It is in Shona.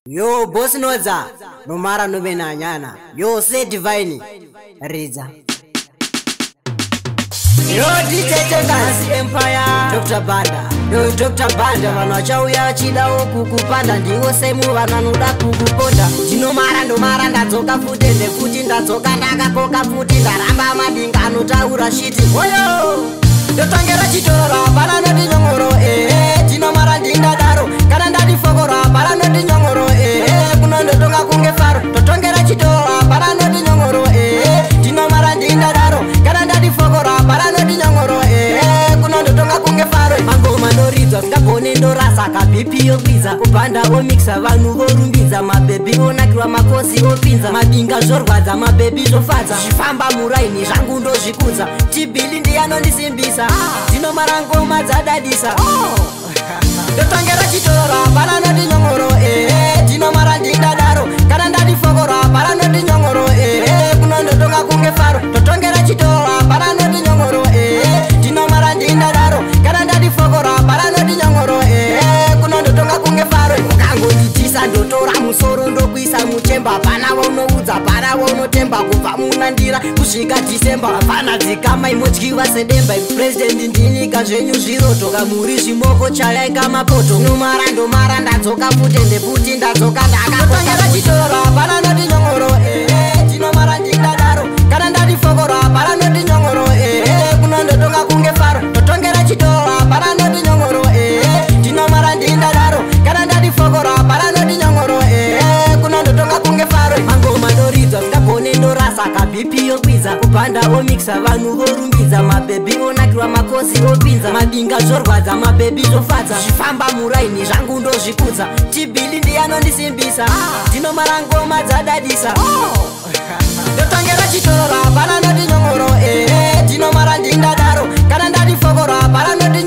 Yo boss noza nomara nomena nyana yo say divine Riza yo DJ Dance Empire Dr. Banda vanachauya chidao kukupanda ndiwo semu vananoda kukuponda ndinomara ndomara ndadzoka futi ndefuti ndadzoka ndakakoka futi ndaramba madinga anotaura shiti oyo ndotongera chitora pana noti nyongoro ndinomara ndindadaro kana ndadifokora pana noti nyongoro kuno ndotonga kunge faro ndotongera chitora pana noti nyongoro ndinomara ndindadaro kana ndadifokora pana noti nyongoro kuno ndotonga kunge faro mangoma ndoridzwa singagone ndorasa kabhipi yokwiza kubhanda omixa vanhu vorumbidza mabhebhi onakirwa makosi opinza mabinga zvorwadza mabhebhi zvofadza zvifamba muraini zvangu ndozvikudza tibhili ndiyanondisimbisa ndinomara ngoma dzadadisa ndotongera chitora pana noti nyongoro ndinomara ndindadaro kana ndadifokora pana noti nyongoro kuno ndotonga kunge faro ndotongera chitora pana noti nyongoro ndinomara ndindadaro kana ndadifokora pana noti nyongoro kuno ndotonga kunge faro ukangonditisa ndotora musoro ndokuisa muchemba pana vaunoudza pana vaunotemba kubva munandira kusvika December hapana dzikama imodyiwa sedemba president ndinyika zvenyu zvirotoka muri zvimoko chayaika mapoto nomara ndomara ndadzoka futi ndefuti ndadzoka ndakatongera chitora pana noti nyongoro ndinomara ndindadaro kana ndadifokora pana noti nyongoro kuno ndotonga kunge faro ndotongera chitora pana noti nyongoro ndinomara ndindadaro kana ndadifokora pana noti nyongoro kuno ndotonga kunge faro mangoma ndoridzwa singagone ndorasa kabhipi yokwiza kubhanda omixa vanhu vorumbidza mabhebhi onakirwa makosi opinza mabinga zvorwadza mabhebhi zvofadza zvifamba muraini zvangu ndozvikudza tibhili ndiyanondisimbisa ndinomara ngoma dzadadisa ndotongera chitora pana noti nyongoro ndinomara ndindadaro kana ndadifokora pana noti